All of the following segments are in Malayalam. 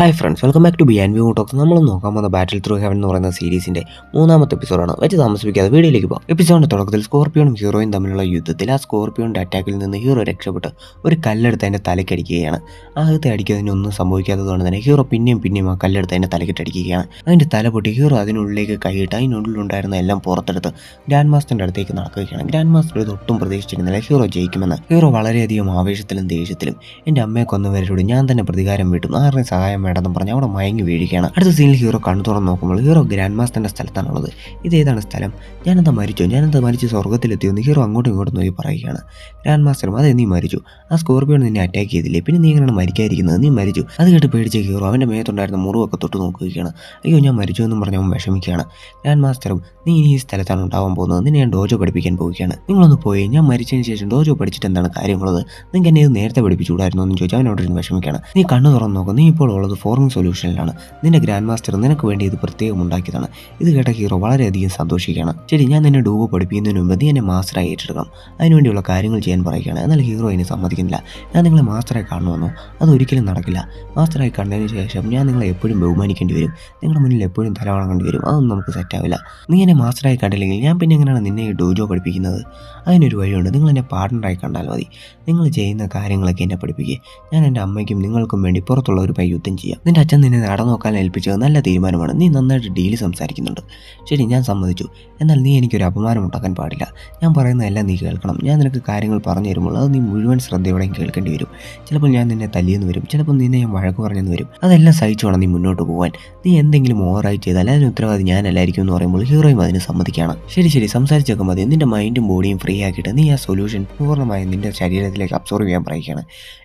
Hi friends, welcome back to BNB talks. നമ്മൾ നോക്കാൻ പോകുന്ന ബാറ്റിൽ ത്രൂ ഹെവൻ എന്ന് പറയുന്ന സീരീസിന്റെ മൂന്നാമത്തെ എപ്പിസോഡാണ്. വെച്ച് താമസിപ്പിക്കാതെ വീഡിയോയിലേക്ക് പോകാം. എപ്പിസോഡിന്റെ തുടക്കത്തിൽ സ്കോർപ്പിയോണും ഹീറോയും തമ്മിലുള്ള യുദ്ധത്തിൽ ആ സ്കോർപ്പിയോന്റെ അറ്റാക്കിൽ നിന്ന് ഹീറോ രക്ഷപ്പെട്ട് ഒരു കല്ലെടുത്ത് അതിന്റെ തലക്കടിക്കുകയാണ്. ആദ്യത്തെ അടിക്കുന്നതിനൊന്നും സംഭവിക്കാത്തതുകൊണ്ട് തന്നെ ഹീറോ പിന്നെയും ആ കല്ലെടുത്ത് അതിന്റെ തലക്കിട്ടടിക്കുകയാണ്. അതിന്റെ തല പൊട്ടി ഹീറോ അതിനുള്ളിലേക്ക് കൈയിട്ട് അതിനുള്ളിലുണ്ടായിരുന്ന എല്ലാം പുറത്തെടുത്ത് ഗ്രാൻഡ് മാസ്റ്ററിന്റെ അടുത്തേക്ക് നടക്കുകയാണ്. ഗ്രാൻഡ് മാസ്റ്റർ ഇത് ഒട്ടും പ്രതീക്ഷിച്ചിരുന്നില്ല ഹീറോ ജയിക്കുമെന്ന്. ഹീറോ വളരെയധികം ആവേശത്തിലും ദേഷ്യത്തിലും എൻ്റെ അമ്മയെ കൊന്നവരോട് ഞാൻ തന്നെ പ്രതികാരം വീട്ടും, ആരുടെയും സഹായം വേണ്ടെന്ന് പറഞ്ഞ് അവിടെ മയങ്ങി വീഴുകയാണ്. അടുത്ത സീനിൽ ഹീറോ കണ്ണു തുറന്ന് നോക്കുമ്പോൾ ഹീറോ ഗ്രാൻഡ് മാസ്റ്ററിന്റെ സ്ഥലത്താണുള്ളത്. ഇതേതാണ് സ്ഥലം? ഞാനെന്താ മരിച്ചു സ്വർഗ്ഗത്തിലെത്തിയെന്ന് ഹീറോ അങ്ങോട്ടും ഇങ്ങോട്ടും നോക്കി പറയുകയാണ്. ഗ്രാൻഡ് മാസ്റ്ററും അതെ, നീ മരിച്ചു. ആ സ്കോർപ്പിയോൺ നിന്നെ അറ്റാക്ക് ചെയ്തില്ലേ, പിന്നെ നീ എങ്ങനെയാണ് മരിക്കാതിരിക്കുന്നത്? നീ മരിച്ചു. അത് കേട്ട് പേടിച്ച ഹീറോ അവൻ്റെ മേത്തുണ്ടായിരുന്ന മുറിവൊക്കെ തൊട്ട് നോക്കുകയാണ്. അയ്യോ, ഞാൻ മരിച്ചു എന്നും പറഞ്ഞ് അവൻ വിഷമിക്കുകയാണ്. ഗ്രാൻഡ് മാസ്റ്ററും നീ ഇനി ഈ സ്ഥലത്താണ് ഉണ്ടാവാൻ പോകുന്നത്, നിന്നെ ഞാൻ ഡോജോ പഠിപ്പിക്കാൻ പോവുകയാണ്. നിങ്ങളൊന്ന് പോയി, ഞാൻ മരിച്ചതിന് ശേഷം ഡോജോ പഠിച്ചിട്ട് എന്താണ് കാര്യമുള്ളത്? നിങ്ങൾക്ക് എന്നെ ഇത് നേരത്തെ പഠിപ്പിച്ചുകൂടായിരുന്നു എന്ന് ചോദിച്ചാൽ അവനോട് വിഷമിക്കുകയാണ്. നീ കണ്ണു തുറന്ന് നോക്കും, നീ ഇപ്പോൾ ഉള്ളത് ഫോർമിംഗ് സൊല്യൂഷനിലാണ്. നിന്റെ ഗ്രാൻഡ് മാസ്റ്റർ നിനക്ക് വേണ്ടി ഇത് പ്രത്യേകം ഉണ്ടാക്കിയതാണ്. ഇത് കേട്ട ഹീറോ വളരെയധികം സന്തോഷിക്കുകയാണ്. ശരി, ഞാൻ നിന്നെ ഡൂബോ പഠിപ്പിക്കുന്നതിന് മുമ്പ് നീ എന്നെ മാസ്റ്ററായി ഏറ്റെടുക്കണം, അതിനുവേണ്ടിയുള്ള കാര്യങ്ങൾ ചെയ്യാൻ പറയുകയാണ്. എന്നാൽ ഹീറോ അതിന് സമ്മതിക്കുന്നില്ല. ഞാൻ നിങ്ങളെ മാസ്റ്ററായി കാണുമെന്നോ? അതൊരിക്കലും നടക്കില്ല. മാസ്റ്ററായി കണ്ടതിന് ശേഷം ഞാൻ നിങ്ങളെ എപ്പോഴും ബഹുമാനിക്കേണ്ടി വരും, നിങ്ങളുടെ മുന്നിൽ എപ്പോഴും തല വണങ്ങേണ്ടി വരും. അതൊന്നും നമുക്ക് സെറ്റാവില്ല. നീ എന്നെ മാസ്റ്ററായി കണ്ടില്ലെങ്കിൽ ഞാൻ പിന്നെ എങ്ങനെയാണ് നിന്നെ ഈ ഡോജോ പഠിപ്പിക്കുന്നത്? അതിനൊരു വഴിയുണ്ട്, നിങ്ങൾ എന്നെ പാർട്ണറായി കണ്ടാൽ മതി. നിങ്ങൾ ചെയ്യുന്ന കാര്യങ്ങളൊക്കെ എന്നെ പഠിപ്പിക്കുക. ഞാൻ എൻ്റെ അമ്മയ്ക്കും നിങ്ങൾക്കും വേണ്ടി പുറത്തുള്ളവരുമായി യുദ്ധം ചെയ്യാം. നിന്റെ അച്ഛൻ നിന്നെ നടന്നോക്കാൻ ഏൽപ്പിച്ചത് നല്ല തീരുമാനമാണ്. നീ നന്നായിട്ട് ഡീല് സംസാരിക്കുന്നുണ്ട്. ശരി, ഞാൻ സമ്മതിച്ചു. എന്നാൽ നീ എനിക്കൊരു അപമാനം ഉണ്ടാക്കാൻ പാടില്ല. ഞാൻ പറയുന്നതെല്ലാം നീ കേൾക്കണം. ഞാൻ നിനക്ക് കാര്യങ്ങൾ പറഞ്ഞു തരുമ്പോൾ അത് നീ മുഴുവൻ ശ്രദ്ധയോടെയും കേൾക്കേണ്ടി വരും. ചിലപ്പോൾ ഞാൻ നിന്നെ തല്ലിയെന്ന് വരും, ചിലപ്പോൾ നിന്നെ ഞാൻ വഴക്ക് പറഞ്ഞെന്ന് വരും. അതെല്ലാം സഹിച്ചു വേണം നീ മുന്നോട്ട് പോകാൻ. നീ എന്തെങ്കിലും ഓവറായി ചെയ്താൽ അതിന് ഉത്തരവാദി ഞാനല്ലായിരിക്കും എന്ന് പറയുമ്പോൾ ഹീറോയും അതിന് സമ്മതിക്കുകയാണ്. ശരി, സംസാരിച്ചൊക്കെ മതി. നിന്റെ മൈൻഡും ബോഡിയും ഫ്രീ ആക്കിയിട്ട് നീ ആ സൊല്യൂഷൻ പൂർണ്ണമായും നിന്റെ ശരീരത്തിലേക്ക് അബ്സോർവ് ചെയ്യാൻ പറയുകയാണ്.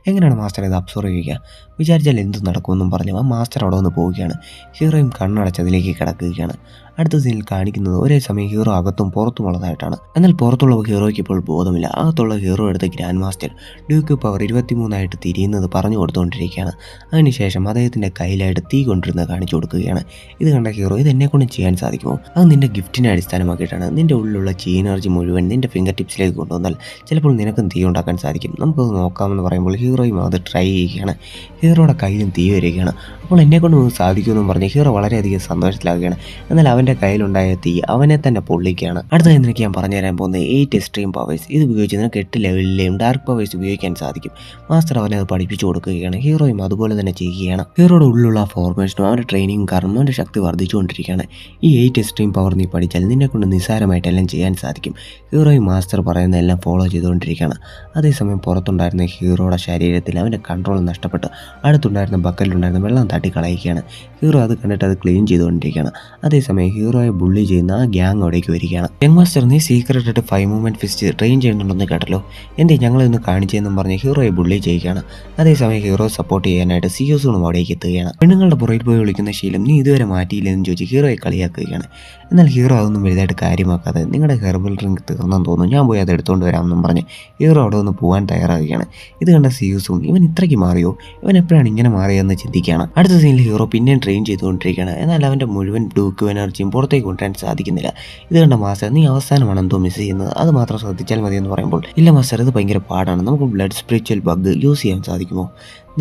എങ്ങനെയാണ് മാസ്റ്റർ ഇത് അബ്സോർവ് ചെയ്യുക? വിചാരിച്ചാൽ എന്ത് നടക്കുമെന്നും പറഞ്ഞു ആ മാസ്റ്റർ അവിടെ നിന്ന് പോവുകയാണ്. ഹീറോയും കണ്ണടച്ചതിലേക്ക് കിടക്കുകയാണ്. അടുത്ത സീനിൽ കാണിക്കുന്നത് ഒരേ സമയം ഹീറോ അകത്തും പുറത്തുമുള്ളതായിട്ടാണ്. എന്നാൽ പുറത്തുള്ള ഹീറോയ്ക്ക് ഇപ്പോൾ ബോധമില്ല. അകത്തുള്ള ഹീറോ എടുത്ത് ഗ്രാൻഡ് മാസ്റ്റർ ഡ്യൂക്ക് പവർ 23 തിരിയുന്നത് പറഞ്ഞു കൊടുത്തുകൊണ്ടിരിക്കുകയാണ്. അതിനുശേഷം അദ്ദേഹത്തിൻ്റെ കയ്യിലായിട്ട് തീ കൊണ്ടിരുന്നത് കാണിച്ചു കൊടുക്കുകയാണ്. ഇത് കണ്ട ഹീറോ ഇത് എന്നെക്കൊണ്ട് ചെയ്യാൻ സാധിക്കുമോ? അത് നിന്റെ ഗിഫ്റ്റിനെ അടിസ്ഥാനമാക്കിയിട്ടാണ്. നിന്റെ ഉള്ളിലുള്ള ചീ എനർജി മുഴുവൻ നിന്റെ ഫിംഗർ ടിപ്സിലേക്ക് കൊണ്ടുവന്നാൽ ചിലപ്പോൾ നിനക്കും തീ ഉണ്ടാക്കാൻ സാധിക്കും. നമുക്കത് നോക്കാമെന്ന് പറയുമ്പോൾ ഹീറോയും അത് ട്രൈ ചെയ്യുകയാണ്. ഹീറോയുടെ കയ്യിലും തീ വരികയാണ്. അപ്പോൾ എന്നെക്കൊണ്ട് സാധിക്കുമെന്നും പറഞ്ഞ് ഹീറോ വളരെയധികം സന്തോഷത്തിലാവുകയാണ്. എന്നാൽ അവൻ്റെ കയ്യിലുണ്ടായ തീ അവനെ തന്നെ പൊള്ളിക്കുകയാണ്. അടുത്തതായി നിനക്ക് ഞാൻ പറഞ്ഞു തരാൻ പോകുന്നത് 8 എക്സ്ട്രീം പവേഴ്സ്. ഇത് ഉപയോഗിച്ച് നിനക്ക് 8 ലെവലിലെയും ഡാർക്ക് പവേഴ്സ് ഉപയോഗിക്കാൻ സാധിക്കും. മാസ്റ്റർ അവനെ അത് പഠിപ്പിച്ചു കൊടുക്കുകയാണ്. ഹീറോയും അതുപോലെ തന്നെ ചെയ്യുകയാണ്. ഹീറോയുടെ ഉള്ളിലുള്ള ഫോർമേഷനും അവൻ്റെ ട്രെയിനിങ്ങും കാരണം അവൻ്റെ ശക്തി വർദ്ധിച്ചുകൊണ്ടിരിക്കുകയാണ്. ഈ 8 എക്സ്ട്രീം പവർ നീ പഠിച്ചാൽ നിന്നെ കൊണ്ട് നിസ്സാരമായിട്ടെല്ലാം ചെയ്യാൻ സാധിക്കും. ഹീറോയും മാസ്റ്റർ പറയുന്നതെല്ലാം ഫോളോ ചെയ്തുകൊണ്ടിരിക്കുകയാണ്. അതേസമയം പുറത്തുണ്ടായിരുന്ന ഹീറോയുടെ ശരീരത്തിൽ അവൻ്റെ കൺട്രോൾ നഷ്ടപ്പെട്ട് അടുത്തുണ്ടായിരുന്ന ബക്കറ്റിലുണ്ടായിരുന്ന വെള്ളം തട്ടിക്കളയുകയാണ്. ഹീറോ അത് കണ്ടിട്ട് അത് ക്ലീൻ ചെയ്തുകൊണ്ടിരിക്കുകയാണ്. അതേസമയം ഹീറോയെ ബുള്ളി ചെയ്യുന്ന ആ ഗ്യാങ് അവിടേക്ക് വരികയാണ്. യങ് മാസ്റ്റർ, നീ സീക്രട്ട് ആയിട്ട് 5 മൂവ്മെൻറ്റ് ഫിസ്റ്റ് ട്രെയിൻ ചെയ്യുന്നുണ്ടെന്ന് കേട്ടല്ലോ, എന്തേ ഞങ്ങളൊന്ന് കാണിച്ചതെന്നും പറഞ്ഞ് ഹീറോയെ ബുള്ളി ചെയ്യുകയാണ്. അതേസമയം ഹീറോ സപ്പോർട്ട് ചെയ്യാനായിട്ട് സിയോസൂണും അവിടേക്ക് എത്തുകയാണ്. പെണ്ണുങ്ങളുടെ പുറകിൽ പോയി വിളിക്കുന്ന ശീലം നീ ഇതുവരെ മാറ്റിയില്ലെന്ന് ചോദിച്ച് ഹീറോയെ കളിയാക്കുകയാണ്. എന്നാൽ ഹീറോ അതൊന്നും വലുതായിട്ട് കാര്യമാക്കാതെ നിങ്ങളുടെ ഹെർബൽ ഡ്രിങ്ക് തീർന്നെന്ന് തോന്നുന്നു, ഞാൻ പോയി അത് എടുത്തുകൊണ്ട് വരാമെന്നും പറഞ്ഞ് ഹീറോ അവിടെ നിന്ന് പോകാൻ തയ്യാറാവുകയാണ്. ഇത് കണ്ട സിയോസൂൺ ഇവൻ ഇത്രയ്ക്ക് മാറിയോ, ഇവൻ എപ്പോഴാണ് ഇങ്ങനെ മാറിയതെന്ന് ചിന്തിക്കുകയാണ്. അടുത്ത സീനിൽ ഹീറോ പിന്നെയും ട്രെയിൻ ചെയ്തുകൊണ്ടിരിക്കുകയാണ്. എന്നാൽ അവൻ്റെ മുഴുവൻ ഡൂക്ക് എനർജിയും പുറത്തേക്ക് കൊണ്ടുവരാൻ സാധിക്കുന്നില്ല. ഇത് കണ്ട മാസ്റ്റർ, നീ അവസാനമാണ് എന്തോ മിസ് ചെയ്യുന്നത്, അത് മാത്രം ശ്രദ്ധിച്ചാൽ മതി എന്ന് പറയുമ്പോൾ ഇല്ല മാസ്റ്റർ, ഇത് ഭയങ്കര പാടാണ്, നമുക്ക് ബ്ലഡ് സ്പിരിച്വൽ ബഗ് യൂസ് ചെയ്യാൻ സാധിക്കുമോ?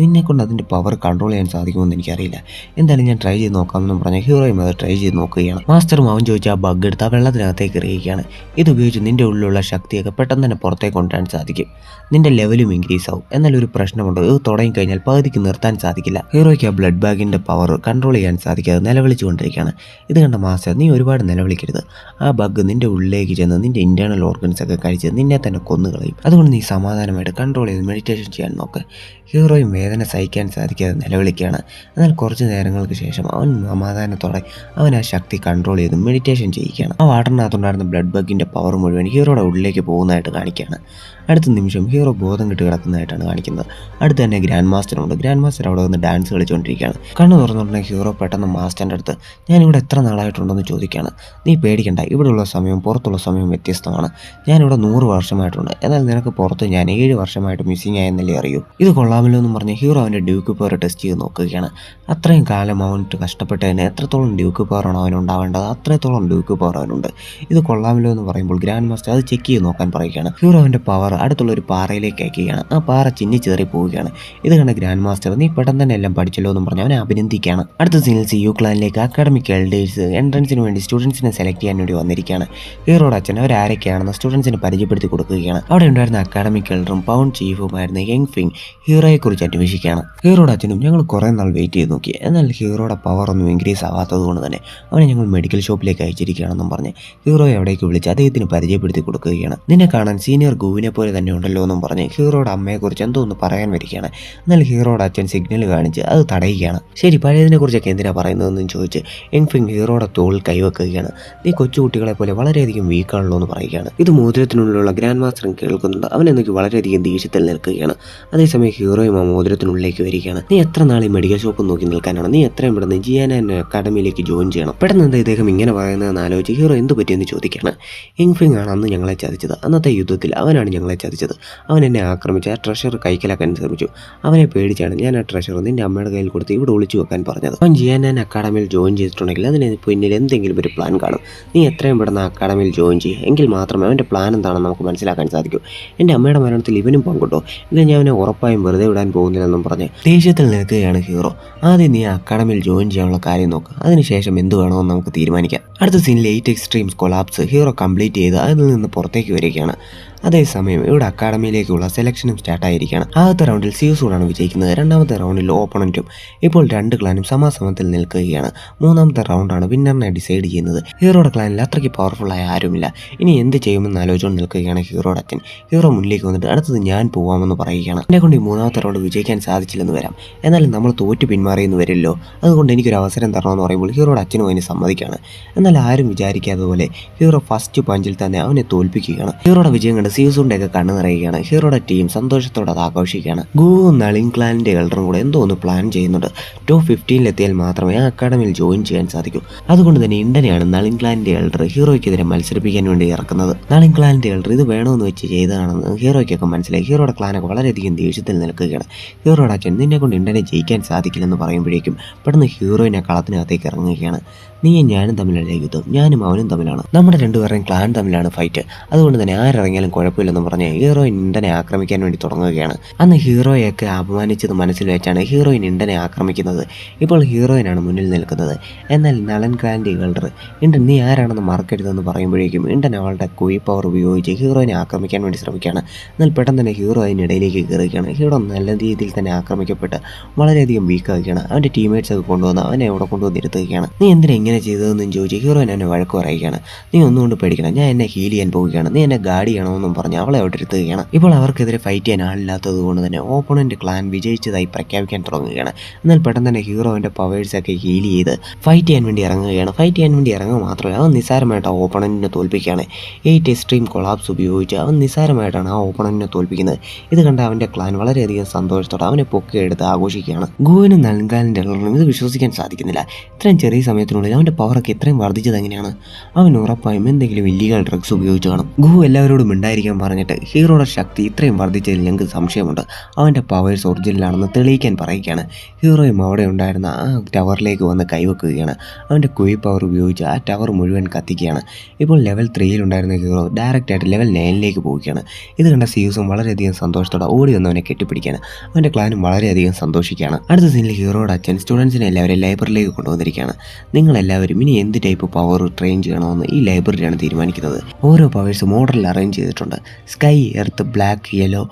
നിന്നെക്കൊണ്ട് അതിൻ്റെ പവർ കൺട്രോൾ ചെയ്യാൻ സാധിക്കുമെന്ന് എനിക്കറിയില്ല, എന്തായാലും ഞാൻ ട്രൈ ചെയ്ത് നോക്കാമെന്നും പറഞ്ഞ് ഹീറോയും അത് ട്രൈ ചെയ്ത് നോക്കുകയാണ്. മാസ്റ്ററും അവൻ ചോദിച്ച ആ ബഗ് എടുത്ത് ആ വെള്ളത്തിനകത്തേക്ക് എറിയുകയാണ്. ഇതുപയോഗിച്ച് നിൻ്റെ ഉള്ളിലുള്ള ശക്തിയൊക്കെ പെട്ടെന്ന് തന്നെ പുറത്തേക്ക് കൊണ്ടുവരാൻ സാധിക്കും. നിൻ്റെ ലെവലും ഇൻക്രീസ് ആവും. എന്നാൽ ഒരു പ്രശ്നമുണ്ട്, ഇത് തുടങ്ങിക്കഴിഞ്ഞാൽ പകുതിക്ക് നിർത്താൻ സാധിക്കില്ല. ഹീറോയ്ക്ക് ആ ബ്ലഡ് ബാഗിൻ്റെ പവർ കൺട്രോൾ ചെയ്യാൻ സാധിക്കാതെ നിലവിളിച്ചുകൊണ്ടിരിക്കുകയാണ്. ഇത് കണ്ട മാസ്റ്റർ, നീ ഒരുപാട് നിലവിളിക്കരുത്, ആ ബഗ് നിൻ്റെ ഉള്ളിലേക്ക് ചെന്ന് നിൻ്റെ ഇൻറ്റേർണൽ ഓർഗൻസ് ഒക്കെ കഴിച്ച് നിന്നെ തന്നെ കൊന്നുകളയും. അതുകൊണ്ട് നീ സമാധാനമായിട്ട് കൺട്രോൾ ചെയ്ത് മെഡിറ്റേഷൻ ചെയ്യാൻ നോക്ക്. ഹീറോയും വേദന സഹിക്കാൻ സാധിക്കാതെ നിലവിളിക്കുകയാണ്. എന്നാൽ കുറച്ച് നേരങ്ങൾക്ക് ശേഷം അവൻ സമാധാനത്തോടെ അവൻ ആ ശക്തി കൺട്രോൾ ചെയ്ത് മെഡിറ്റേഷൻ ചെയ്യുകയാണ്. ആ വാട്ടറിനകത്തുണ്ടായിരുന്ന ബ്ലഡ് ബഗിൻ്റെ പവർ മുഴുവൻ ഹീറോയുടെ ഉള്ളിലേക്ക് പോകുന്നതായിട്ട് കാണിക്കുകയാണ്. അടുത്ത നിമിഷം ഹീറോ ബോധം കിട്ടി കിടക്കുന്നതായിട്ടാണ് കാണിക്കുന്നത്. അടുത്ത് തന്നെ ഗ്രാൻഡ് മാസ്റ്ററുണ്ട്. ഗ്രാൻഡ് മാസ്റ്റർ അവിടെ വന്ന് ഡാൻസ് കളിച്ചുകൊണ്ടിരിക്കുകയാണ്. കണ്ണു തുറന്നിട്ടുണ്ടെങ്കിൽ ഹീറോ പെട്ടെന്ന് മാസ്റ്ററിൻ്റെ അടുത്ത് ഞാനിവിടെ എത്ര നാളായിട്ടുണ്ടെന്ന് ചോദിക്കുകയാണ്. നീ പേടിക്കണ്ട, ഇവിടെയുള്ള സമയവും പുറത്തുള്ള സമയവും വ്യത്യസ്തമാണ്. ഞാനിവിടെ 100 വർഷമായിട്ടുണ്ട്, എന്നാൽ നിനക്ക് പുറത്ത് ഞാൻ 7 വർഷമായിട്ട് മിസ്സിംഗ് ആയെന്നല്ലേ അറിയൂ. ഇത് കൊള്ളാമല്ലോ എന്നും പറഞ്ഞ് ഹീറോ അവൻ്റെ ഡ്യൂക്ക് പവർ ടെസ്റ്റ് ചെയ്ത് നോക്കുകയാണ്. അത്രയും കാലം അവനിട്ട് കഷ്ടപ്പെട്ടതിന് എത്രത്തോളം ഡ്യൂക്ക് പവറാണ് അവനുണ്ടാവേണ്ടത് അത്രത്തോളം ഡ്യൂക്ക് പവർ അവനുണ്ട്. ഇത് കൊള്ളാമല്ലോ എന്ന് പറയുമ്പോൾ ഗ്രാൻഡ് മാസ്റ്റർ അത് ചെക്ക് ചെയ്ത് നോക്കാൻ പറയുകയാണ്. ഹീറോ അവൻ്റെ പവർ അടുത്തുള്ള ഒരു പാറയിലേക്ക് അയക്കുകയാണ്. ആ പാറ ചിന്നി ചേറി പോവുകയാണ്. ഇത് കണ്ട ഗ്രാൻഡ് മാസ്റ്റർ നീ പെട്ടെന്ന് തന്നെ എല്ലാം പഠിച്ചല്ലോ എന്ന് പറഞ്ഞ് അവനെ അഭിനന്ദിക്കുകയാണ്. അടുത്ത സീനിൽ സിയു ക്ലാനിലേക്ക് അക്കാഡമിക് എൽഡേഴ്സ് എൻട്രൻസിന് വേണ്ടി സ്റ്റുഡൻസിനെ സെലക്ട് ചെയ്യാൻ വേണ്ടി വന്നിരിക്കുകയാണ്. ഹീറോയുടെ അച്ഛൻ അവരാരൊക്കെയാണെന്ന് സ്റ്റുഡൻസിന് പരിചയപ്പെടുത്തി കൊടുക്കുകയാണ്. അവിടെ ഉണ്ടായിരുന്ന അക്കാഡമിക് എൽഡറും പൗണ്ട് ചീഫുമായിരുന്ന യങ് ഫിങ് ഹീറോയെ കുറിച്ച് അന്വേഷിക്കുകയാണ്. ഹീറോയുടെ അച്ഛനും ഞങ്ങൾ കുറേ നാൾ വെയിറ്റ് ചെയ്ത് നോക്കി, എന്നാൽ ഹീറോയുടെ പവർ ഒന്നും ഇൻക്രീസ് ആവാത്തത് കൊണ്ട് തന്നെ അവനെ ഞങ്ങൾ മെഡിക്കൽ ഷോപ്പിലേക്ക് അയച്ചിരിക്കുകയാണെന്നും പറഞ്ഞ് ഹീറോയെ അവിടേക്ക് വിളിച്ച് അദ്ദേഹത്തിന് പരിചയപ്പെടുത്തി കൊടുക്കുകയാണ്. നിന്നെ കാണാൻ സീനിയർ ഗുവിനെ പോലെ തന്നെ ഉണ്ടല്ലോ എന്നും പറഞ്ഞ് ഹീറോയുടെ അമ്മയെക്കുറിച്ച് എന്തോ ഒന്ന് പറയാൻ വരികയാണ്. എന്നാൽ ഹീറോയുടെ അച്ഛൻ സിഗ്നൽ കാണിച്ച് അത് തടയുകയാണ്. ശരി, പഴയതിനെ കുറിച്ചൊക്കെ എന്തിനാ പറയുന്നതെന്ന് ചോദിച്ച് യങ് ഫിങ് ഹീറോയുടെ തോളിൽ കൈവെക്കുകയാണ്. നീ കൊച്ചുകുട്ടികളെ പോലെ വളരെയധികം വീക്കാണല്ലോ എന്ന് പറയുകയാണ്. ഇത് മോതിരത്തിനുള്ളിലുള്ള ഗ്രാൻഡ് മാസ്റ്ററും കേൾക്കുന്നുണ്ട്. അവൻ എന്നൊക്കെ വളരെയധികം ദേഷ്യത്തിൽ നിൽക്കുകയാണ്. അതേസമയം ഹീറോയും ആ മോതിരത്തിനുള്ളിലേക്ക് വരികയാണ്. നീ എത്ര നാൾ ഈ മെഡിക്കൽ ഷോപ്പ് നോക്കി നിൽക്കാനാണ്? നീ എത്രയും പെട്ടെന്ന് ജിയാന അക്കാഡമിയിലേക്ക് ജോയിൻ ചെയ്യണം. പെട്ടെന്ന് എന്താ ഇദ്ദേഹം ഇങ്ങനെ പറയുന്നതെന്ന് ആലോചിച്ച് ഹീറോ എന്ത് പറ്റിയെന്ന് ചോദിക്കുകയാണ്. യങ് ഫിങ് ആണ് അന്ന് ഞങ്ങളെ ചതിച്ചത്. അന്നത്തെ യുദ്ധത്തിൽ അവനാണ് ഞങ്ങളെ ചതിച്ചത്. അവൻ എന്നെ ആക്രമിച്ച് ആ ട്രഷർ കൈക്കലാക്കാൻ ശ്രമിച്ചു. അവനെ പേടിച്ചാണ് ഞാൻ ആ ട്രഷർ നിന്റെ അമ്മയുടെ കയ്യിൽ കൊടുത്ത് ഇവിടെ ഒളിച്ചു വെക്കാൻ പറഞ്ഞത്. അവൻ ജിയാന അക്കാഡമിയിൽ ജോയിൻ ചെയ്തിട്ടുണ്ടെങ്കിൽ അതിന് പിന്നിൽ എന്തെങ്കിലും ഒരു പ്ലാൻ കാണും. നീ എത്രയും പെട്ടെന്ന് ആ അക്കാഡമിയിൽ ജോയിൻ ചെയ്യുക, എങ്കിൽ മാത്രമേ അവൻ്റെ പ്ലാൻ എന്താണെന്ന് നമുക്ക് മനസ്സിലാക്കാൻ സാധിക്കൂ. എൻ്റെ അമ്മയുടെ മരണത്തിൽ ഇവനും പങ്കുണ്ടോ? ഇത് ഞാൻ അവനെ ഉറപ്പായും വെറുതെ വിടാൻ പോകുന്നില്ലെന്നും പറഞ്ഞ് ദേഷ്യത്തിൽ നിൽക്കുകയാണ് ഹീറോ. ആദ്യം നീ അക്കാഡമിയിൽ ജോയിൻ ചെയ്യാനുള്ള കാര്യം നോക്കുക, അതിനുശേഷം എന്ത് വേണമെന്ന് നമുക്ക് തീരുമാനിക്കാം. അടുത്ത സീനിൽ 8 എക്സ്ട്രീംസ് കൊളാപ്സ് ഹീറോ കംപ്ലീറ്റ് ചെയ്ത് അതിൽ നിന്ന് പുറത്തേക്ക് വരികയാണ്. അതേസമയം ഇവിടെ അക്കാഡമിയിലേക്കുള്ള സെലക്ഷനും സ്റ്റാർട്ടായിരിക്കുകയാണ്. ആദ്യത്തെ റൗണ്ടിൽ സിയൂസൂടാണ് വിജയിക്കുന്നത്. രണ്ടാമത്തെ റൗണ്ടിൽ ഓപ്പണൻറ്റും. ഇപ്പോൾ 2 ക്ലാനും സമാസമത്തിൽ നിൽക്കുകയാണ്. മൂന്നാമത്തെ റൗണ്ടാണ് വിന്നറിനെ ഡിസൈഡ് ചെയ്യുന്നത്. ഹീറോയുടെ ക്ലാനിൽ അത്രയ്ക്ക് പവർഫുള്ളായ ആരുമില്ല. ഇനി എന്ത് ചെയ്യുമെന്ന് ആലോചിച്ചുകൊണ്ട് നിൽക്കുകയാണ് ഹീറോയുടെ അച്ഛൻ. ഹീറോ മുന്നിലേക്ക് വന്നിട്ട് അടുത്തത് ഞാൻ പോവാമെന്ന് പറയുകയാണ്. എന്നെ കൊണ്ട് ഈ മൂന്നാമത്തെ റൗണ്ട് വിജയിക്കാൻ സാധിച്ചില്ലെന്ന് വരാം, എന്നാലും നമ്മൾ തോറ്റു പിന്മാറിയെന്ന് വരില്ലോ, അതുകൊണ്ട് എനിക്കൊരു അവസരം തരണമെന്ന് പറയുമ്പോൾ ഹീറോയുടെ അച്ഛനും അതിന് സമ്മതിക്കുകയാണ്. എന്നാൽ ആരും വിചാരിക്കാതെ പോലെ ഹീറോ ഫസ്റ്റ് പഞ്ചിൽ തന്നെ അവനെ തോൽപ്പിക്കുകയാണ്. ഹീറോയുടെ വിജയം കണ്ട് സിയൂസുന്റെ ഒക്കെ കണ്ണു നിറയുകയാണ്. ഹീറോയുടെ ടീം സന്തോഷത്തോടെ അത് ആഘോഷിക്കുകയാണ്. ഗുവും നളിൻ ക്ലാനിന്റെ എൽഡറും കൂടെ എന്തോ ഒന്ന് പ്ലാൻ ചെയ്യുന്നുണ്ട്. ടോപ്പ് 15 മാത്രമേ ആ അക്കാഡമിയിൽ ജോയിൻ ചെയ്യാൻ സാധിക്കൂ. അതുകൊണ്ട് തന്നെ ഇണ്ടനെയാണ് നളിൻ ക്ലാനിന്റെ എൽഡർ ഹീറോയ്ക്കെതിരെ മത്സരിപ്പിക്കാൻ വേണ്ടി ഇറക്കുന്നത്. നളിൻ ക്ലാനിന്റെ എൽഡർ ഇത് വേണമെന്ന് വെച്ച് ചെയ്തതാണെന്ന് ഹീറോയ്ക്കൊക്കെ മനസ്സിലായി. ഹീറോയുടെ ക്ലാനൊക്കെ വളരെയധികം ദേഷ്യത്തിൽ നിൽക്കുകയാണ്. ഹീറോയുടെ അച്ഛൻ നിന്നെ കൊണ്ട് ഇണ്ടനെ ജയിക്കാൻ സാധിക്കില്ലെന്ന് പറയുമ്പോഴേക്കും പെട്ടെന്ന് ഹീറോയിനെ കളത്തിനകത്തേക്ക് ഇറങ്ങുകയാണ്. നീയും ഞാനും തമ്മിലല്ല യുദ്ധം, ഞാനും അവനും തമ്മിലാണ്. നമ്മുടെ രണ്ടുപേരുടെയും ക്ലാൻ തമ്മിലാണ് ഫൈറ്റ്. അതുകൊണ്ട് തന്നെ ആരിറങ്ങിയാലും കുഴപ്പമില്ലെന്ന് പറഞ്ഞ് ഹീറോയിൻ ഇണ്ടനെ ആക്രമിക്കാൻ വേണ്ടി തുടങ്ങുകയാണ്. അന്ന് ഹീറോയൊക്കെ അപമാനിച്ചത് മനസ്സിൽ വെച്ചാണ് ഹീറോയിൻ ഇണ്ടനെ ആക്രമിക്കുന്നത്. ഇപ്പോൾ ഹീറോയിനാണ് മുന്നിൽ നിൽക്കുന്നത്. എന്നാൽ നളൻ ക്ലാൻ്റെ എൽഡർ ഇണ്ടൻ നീ ആരാണെന്ന് മറക്കരുതെന്ന് പറയുമ്പോഴേക്കും ഇണ്ടൻ അവളുടെ കുയി പവർ ഉപയോഗിച്ച് ഹീറോയിനെ ആക്രമിക്കാൻ വേണ്ടി ശ്രമിക്കുകയാണ്. എന്നാൽ പെട്ടെന്ന് തന്നെ ഹീറോ അതിനിടയിലേക്ക് കയറുകയാണ്. ഹീറോ നല്ല രീതിയിൽ തന്നെ ആക്രമിക്കപ്പെട്ട് വളരെയധികം വീക്കാവുകയാണ്. അവൻ്റെ ടീംമേറ്റ്സ് ഒക്കെ കൊണ്ടുവന്ന് അവനെ അവിടെ കൊണ്ടുവന്ന് ഇരുത്തുകയാണ്. നീ എന്തിനാ ഇങ്ങനെ ചെയ്തതെന്നും ചോദിച്ച് ഹീറോയിൻ എന്നെ വഴക്ക് പറയുകയാണ്. നീ ഒന്നുകൊണ്ട് പേടിക്കണം, ഞാൻ എന്നെ ഹീൽ ചെയ്യാൻ പോവുകയാണ്, നീ എന്നെ ഗാർഡ് ചെയ്യണമെന്നും പറഞ്ഞ് അവളെ അവിടെ ഇരുത്തുകയാണ്. ഇപ്പോൾ അവർക്കെതിരെ ഫൈറ്റ് ചെയ്യാൻ ആളില്ലാത്തത് കൊണ്ട് തന്നെ ഓപ്പണന്റ് ക്ലാൻ വിജയിച്ചതായി പ്രഖ്യാപിക്കാൻ തുടങ്ങുകയാണ്. എന്നാൽ പെട്ടെന്ന് തന്നെ ഹീറോയിൻ്റെ പവേഴ്സൊക്കെ ഹീൽ ചെയ്ത് ഫൈറ്റ് ചെയ്യാൻ വേണ്ടി ഇറങ്ങുകയാണ്. ഫൈറ്റ് ചെയ്യാൻ വേണ്ടി ഇറങ്ങുക മാത്രമല്ല അവൻ നിസ്സാരമായിട്ട് ആ ഓപ്പണന്റിനെ തോൽപ്പിക്കുകയാണ്. 8 എക്സ്ട്രീം കൊളാപ്സ് ഉപയോഗിച്ച് അവൻ നിസ്സാരമായിട്ടാണ് ആ ഓപ്പണന്റിനെ തോൽപ്പിക്കുന്നത്. ഇത് കണ്ട് അവൻ്റെ ക്ലാൻ വളരെയധികം സന്തോഷത്തോടെ അവനെ പൊക്കിയെടുത്ത് ആഘോഷിക്കുകയാണ്. ഗുവിനും നൽകാലിൻ്റെ എൽഡറിനും ഇത് വിശ്വസിക്കാൻ സാധിക്കുന്നില്ല. ഇത്രയും ചെറിയ സമയത്തിനുള്ളിൽ അവൻ്റെ പവറൊക്കെ ഇത്രയും വർദ്ധിച്ചത് എങ്ങനെയാണ്? അവൻ ഉറപ്പായും എന്തെങ്കിലും ഇല്ലീഗൽ ഡ്രഗ്സ് ഉപയോഗിച്ച് കാണും. ഗു എല്ലാവരോടും ഉണ്ടായിരിക്കാൻ പറഞ്ഞിട്ട് ഹീറോയുടെ ശക്തി ഇത്രയും വർദ്ധിച്ചതിൽ ഞങ്ങൾക്ക് സംശയമുണ്ട്. അവൻ്റെ പവേഴ്സ് ഒറിജിനലാണെന്ന് തെളിയിക്കാൻ പറയുകയാണ്. ഹീറോയും അവിടെ ഉണ്ടായിരുന്ന ആ ടവറിലേക്ക് വന്ന് കൈവെക്കുകയാണ്. അവൻ്റെ കുയി പവർ ഉപയോഗിച്ച് ആ ടവർ മുഴുവൻ കത്തിക്കുകയാണ്. ഇപ്പോൾ ലെവൽ 3 ഉണ്ടായിരുന്ന ഹീറോ ഡയറക്റ്റായിട്ട് ലെവൽ 9 പോവുകയാണ്. ഇത് കണ്ട സിയൂസും വളരെയധികം സന്തോഷത്തോടെ ഓടി വന്ന് അവനെ കെട്ടിപ്പിടിക്കുകയാണ്. അവൻ്റെ ക്ലാനും വളരെയധികം സന്തോഷിക്കുകയാണ്. അടുത്ത സീനിൽ ഹീറോയുടെ അച്ഛൻ സ്റ്റുഡൻസിനെ എല്ലാവരും ലൈബ്രറിയിലേക്ക് കൊണ്ടുവന്നിരിക്കുകയാണ്. നിങ്ങളെല്ലാവരും ഇനി എന്ത് ടൈപ്പ് പവർ ട്രെയിൻ ചെയ്യണമെന്ന് ഈ ലൈബ്രറിയാണ് തീരുമാനിക്കുന്നത്. ഓരോ പവേഴ്സ് മോഡലിൽ അറേഞ്ച് ചെയ്തിട്ടുണ്ട്. സ്കൈ, എർത്ത്, ബ്ലാക്ക്, യെല്ലോ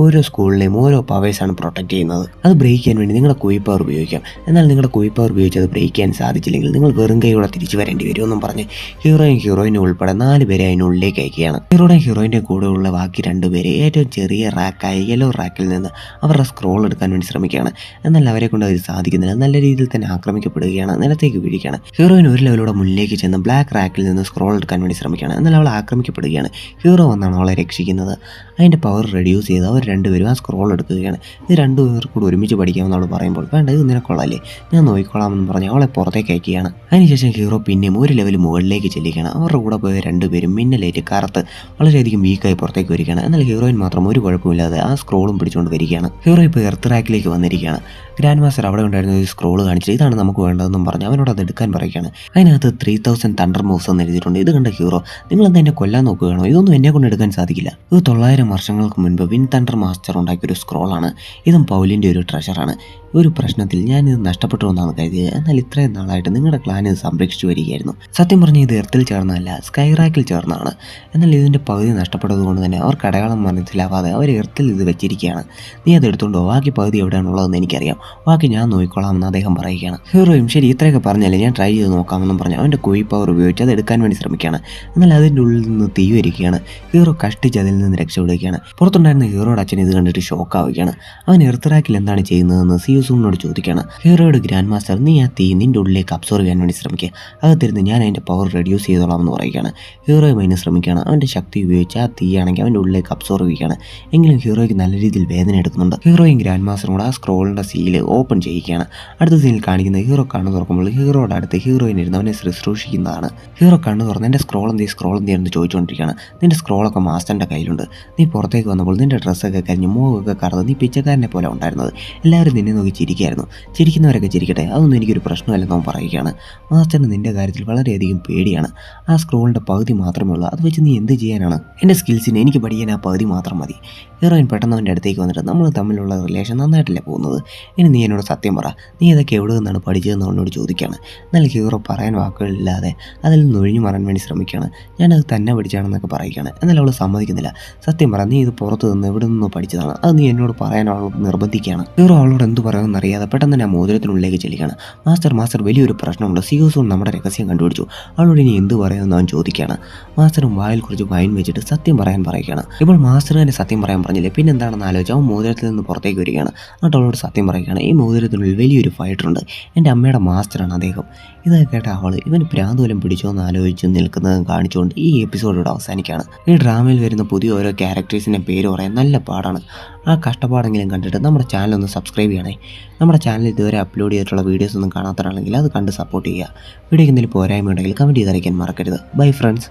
ഓരോ സ്കൂളിനെയും ഓരോ പവേഴ്സാണ് പ്രൊട്ടക്ട് ചെയ്യുന്നത്. അത് ബ്രേക്ക് ചെയ്യാൻ വേണ്ടി നിങ്ങളുടെ കുയി പവർ ഉപയോഗിക്കാം. എന്നാൽ നിങ്ങളുടെ കുയി പവർ ഉപയോഗിച്ച് അത് ബ്രേക്ക് ചെയ്യാൻ സാധിച്ചില്ലെങ്കിൽ നിങ്ങൾ വെറും കൈയോടെ തിരിച്ചു വരേണ്ടി വരുമെന്നും പറഞ്ഞ് ഹീറോയിനും ഉൾപ്പെടെ 4 പേരെ അതിനുള്ളിലേക്ക് അയക്കുകയാണ്. ഹീറോയിൻ്റെ കൂടെയുള്ള ബാക്കി 2 പേര് ഏറ്റവും ചെറിയ റാക്കായ യെല്ലോ റാക്കിൽ നിന്ന് അവരുടെ സ്ക്രോൾ എടുക്കാൻ വേണ്ടി ശ്രമിക്കുകയാണ്. എന്നാൽ അവരെ കൊണ്ട് അത് സാധിക്കുന്നില്ല. നല്ല രീതിയിൽ തന്നെ ആക്രമിക്കപ്പെടുകയാണ്, നിലത്തേക്ക് വീഴുകയാണ്. ഹീറോയിൻ ഒരു ലെവലൂടെ മുന്നിലേക്ക് ചെന്ന് ബ്ലാക്ക് റാക്കിൽ നിന്ന് സ്ക്രോൾ എടുക്കാൻ വേണ്ടി ശ്രമിക്കുകയാണ്. എന്നാൽ അവൾ ആക്രമിക്കപ്പെടുകയാണ്. ഹീറോ വന്നാണ് അവളെ രക്ഷിക്കുന്നത്. അതിൻ്റെ പവർ റെഡ്യൂസ് ചെയ്ത് അവർ രണ്ടുപേരും ആ സ്ക്രോൾ എടുക്കുകയാണ്. ഇത് രണ്ടുപേർ കൂടി ഒരുമിച്ച് പഠിക്കാമെന്ന് അവൾ പറയുമ്പോൾ വേണ്ട ഇത് നിനക്കൊള്ളാല്ലേ, ഞാൻ നോക്കിക്കോളാമെന്ന് പറഞ്ഞ് അവളെ പുറത്തേക്ക് അയക്കുകയാണ്. അതിനുശേഷം ഹീറോ പിന്നെയും ഒരു ലെവൽ മുകളിലേക്ക് ചെല്ലുകയാണ്. അവരുടെ കൂടെ പോയ രണ്ടുപേരും മിന്നലേറ്റ് കറുത്ത് വളരെയധികം വീക്കായി പുറത്തേക്ക് വരികയാണ്. എന്നാൽ ഹീറോയിൻ മാത്രം ഒരു കുഴപ്പമില്ലാതെ ആ സ്ക്രോളും പിടിച്ചുകൊണ്ട് വരികയാണ്. ഹീറോ ഇപ്പോൾ എർത്ത് റാക്കിലേക്ക് വന്നിരിക്കുകയാണ്. ഗ്രാൻഡ് മാസ്റ്റർ അവിടെ ഉണ്ടായിരുന്ന ഒരു സ്ക്രോൾ കാണിച്ചിട്ട് ഇതാണ് നമുക്ക് വേണ്ടതെന്നും പറഞ്ഞ് അവനോട് അത് എടുക്കാൻ പറയുകയാണ്. അതിനകത്ത് 3000 തണ്ടർ മൂവ്സ് എന്ന് എഴുതിയിട്ടുണ്ട്. ഇത് കണ്ട ഹീറോ നിങ്ങളെന്താ എന്നെ കൊല്ലാൻ നോക്കുകയാണോ, ഇതൊന്നും എന്നെ കൊണ്ട് എടുക്കാൻ സാധിക്കില്ല. ഇത് 900 വർഷങ്ങൾക്ക് മുൻപ് വിൻ തണ്ടർ മാസ്റ്റർ ഉണ്ടാക്കിയൊരു സ്ക്രോളാണ്. ഇതും പൗലിൻ്റെ ഒരു ട്രഷറാണ്. ഒരു പ്രശ്നത്തിൽ ഞാനിത് നഷ്ടപ്പെട്ടു എന്നാണ് കരുതിയത്. എന്നാൽ ഇത്രയും നാളായിട്ട് നിങ്ങളുടെ ക്ലാൻ ഇത് സംരക്ഷിച്ചു വരികയായിരുന്നു. സത്യം പറഞ്ഞ് ഇത് എർത്തിൽ ചേർന്നതല്ല, സ്കൈറാക്കിൽ ചേർന്നതാണ്. എന്നാൽ ഇതിൻ്റെ പകുതി നഷ്ടപ്പെട്ടത് കൊണ്ട് തന്നെ അവർക്ക് അടയാളം മനസ്സിലാവാതെ അവർ എർത്തിൽ ഇത് വെച്ചിരിക്കുകയാണ്. നീ അത് എടുത്തുകൊണ്ടോ, ബാക്കി പകുതി എവിടെയാണുള്ളതെന്ന് എനിക്കറിയാം, ബാക്കി ഞാൻ നോക്കിക്കോളാമെന്ന് അദ്ദേഹം പറയുകയാണ്. ഹീറോയും ശരി ഇത്രയൊക്കെ പറഞ്ഞല്ലേ ഞാൻ ട്രൈ ചെയ്ത് നോക്കാമെന്നും പറഞ്ഞ് അവൻ്റെ കുയി പവർ ഉപയോഗിച്ച് അത് എടുക്കാൻ വേണ്ടി ശ്രമിക്കുകയാണ്. എന്നാൽ അതിൻ്റെ ഉള്ളിൽ നിന്ന് തീ വരികയാണ്. ഹീറോ കഷ്ടിച്ച് അതിൽ നിന്ന് രക്ഷപ്പെടുകയാണ്. പുറത്തുണ്ടായിരുന്ന ഹീറോയുടെ അച്ഛൻ ഇത് കണ്ടിട്ട് ഷോക്കാവുകയാണ്. അവൻ എർത്തറാക്കിൽ എന്താണ് ചെയ്യുന്നതെന്ന് സിയൂസൂണിനോട് ചോദിക്കുകയാണ്. ഹീറോയുടെ ഗ്രാൻഡ് മാസ്റ്റർ നീ ആ തീ നിൻ്റെ ഉള്ളിലേക്ക് അബ്സോർവ് ചെയ്യാൻ വേണ്ടി ശ്രമിക്കുക, അകത്തിരുന്ന് ഞാൻ അതിൻ്റെ പവർ റെഡ്യൂസ് ചെയ്തോളാമെന്ന് പറയുകയാണ്. ഹീറോയും അതിന് ശ്രമിക്കുകയാണ്. അവൻ്റെ ശക്തി ഉപയോഗിച്ച് ആ തീയാണെങ്കിൽ അവൻ്റെ ഉള്ളിലേക്ക് അബ്സോർവ് ചെയ്യുകയാണ്. എങ്കിലും ഹീറോയ്ക്ക് നല്ല രീതിയിൽ വേദന എടുക്കുന്നുണ്ട്. ഹീറോയും ഗ്രാൻഡ് മാസ്റ്ററും കൂടെ ആ സ്ക്രോളിൻ്റെ സീൽ ഓപ്പൺ ചെയ്യുകയാണ്. അടുത്ത സീനിൽ കാണിക്കുന്ന ഹീറോ കണ്ണു തുറക്കുമ്പോൾ ഹീറോയുടെ അടുത്ത് ഹീറോയിൻ ഇരുന്ന് അവനെ ശുശ്രൂഷിക്കുന്നതാണ്. ഹീറോ കണ്ണു തുറന്ന് എൻ്റെ സ്ക്രോൾ എന്തെന്ന് ചോദിച്ചുകൊണ്ടിരിക്കുകയാണ്. നിൻ്റെ സ്ക്രോളൊക്കെ മാസ്റ്ററിൻ്റെ കയ്യിലുണ്ട്. നീ പുറത്തേക്ക് വന്നപ്പോൾ നിൻ്റെ ഡ്രസ്സൊക്കെ കരിഞ്ഞ് മുഖമൊക്കെ കറന്ന് നീ പിച്ചക്കാരനെ പോലെ ഉണ്ടായിരുന്നത്. എല്ലാവരും നിന്നെ നോക്കി ചിരിക്കുകയായിരുന്നു. ചിരിക്കുന്നവരൊക്കെ ചിരിക്കട്ടെ, അതൊന്നും എനിക്കൊരു പ്രശ്നമല്ലെന്ന് അവൻ പറയുകയാണ്. മാസ്റ്ററിന് നിൻ്റെ കാര്യത്തിൽ വളരെയധികം പേടിയാണ്. ആ സ്ക്രോളിൻ്റെ പകുതി മാത്രമേ ഉള്ളൂ, അത് വെച്ച് നീ എന്ത് ചെയ്യാനാണ്? എൻ്റെ സ്കിൽസിന് എനിക്ക് പഠിക്കാൻ ആ പകുതി മാത്രം മതി. ഹീറോയിൻ പെട്ടെന്ന് അവൻ്റെ അടുത്തേക്ക് വന്നിട്ട് നമ്മൾ തമ്മിലുള്ള റിലേഷൻ നന്നായിട്ടല്ലേ പോകുന്നത്, ഇനി നീ എന്നോട് സത്യം പറ, നീ ഇതൊക്കെ എവിടെ നിന്നാണ് പഠിച്ചതെന്ന് അവനോട് ചോദിക്കുകയാണ്. എന്നാൽ ഹീറോ പറയാൻ വാക്കുകളില്ലാതെ അതിൽ നിന്ന് ഒഴിഞ്ഞു മാറാൻ വേണ്ടി ശ്രമിക്കുകയാണ്. ഞാനത് തന്നെ പഠിച്ചാണെന്നൊക്കെ പറയുകയാണ്. എന്നാൽ അവൾ സമ്മതിക്കുന്നില്ല. സത്യം പറ, നീ ഇത് പുറത്ത് നിന്ന് എവിടെ നിന്നോ പഠിച്ചതാണ്, അത് നീ എന്നോട് പറയാൻ അവളോട് നിർബന്ധിക്കുകയാണ്. ഹീറോ അവളോട് എന്ത് പറയുമെന്ന് അറിയാതെ പെട്ടെന്ന് തന്നെ ആ മോതിരത്തിനുള്ളിലേക്ക് ചെല്ലുകയാണ്. മാസ്റ്റർ വലിയൊരു പ്രശ്നമുണ്ട്, സിയൂസൂൺ നമ്മുടെ രഹസ്യം കണ്ടുപിടിച്ചു, അവളോട് ഇനി എന്ത് പറയുമെന്ന് അവൻ ചോദിക്കുകയാണ്. മാസ്റ്ററും വായിൽ കുറച്ച് വൈൻ വെച്ചിട്ട് സത്യം പറയാൻ പറയുകയാണ്. ഇപ്പോൾ മാസ്റ്റർ തന്നെ സത്യം പറയാൻ പറഞ്ഞില്ലേ, പിന്നെ എന്താണെന്ന് ആലോചിച്ച് അവൻ മോതിരത്തിൽ നിന്ന് പുറത്തേക്ക് വരികയാണ്. എന്നിട്ട് അവളോട് സത്യം പറയുകയാണ്. ഈ മോതിരത്തിനുള്ളിൽ വലിയൊരു ഫൈറ്ററുണ്ട്, എൻ്റെ അമ്മയുടെ മാസ്റ്ററാണ് അദ്ദേഹം. ഇതൊക്കെ കേട്ട അവൾ ഇവന് പ്രാന്തോലം പിടിച്ചോ എന്ന് ആലോചിച്ച് നിൽക്കുന്നതും കാണിച്ചുകൊണ്ട് ഈ എപ്പിസോഡോട് അവസാനിക്കുകയാണ്. ഈ ഡ്രാമയിൽ വരുന്ന പുതിയ ഓരോ ക്യാരക്ടേഴ്സിൻ്റെ പേര് പറയാൻ നല്ല പാടാണ്. ആ കഷ്ടപ്പാടെങ്കിലും കണ്ടിട്ട് നമ്മുടെ ചാനൽ ഒന്ന് സബ്സ്ക്രൈബ് ചെയ്യണേ. നമ്മുടെ ചാനൽ ഇതുവരെ അപ്ലോഡ് ചെയ്തിട്ടുള്ള വീഡിയോസ് ഒന്നും കാണാത്തതാണെങ്കിൽ അത് കണ്ട് സപ്പോർട്ട് ചെയ്യുക. വീഡിയോയ്ക്ക് എന്തെങ്കിലും പോരായ്മ ഉണ്ടെങ്കിൽ കമൻറ്റ് ചെയ്തറിയിക്കാൻ മറക്കരുത്. Bye friends.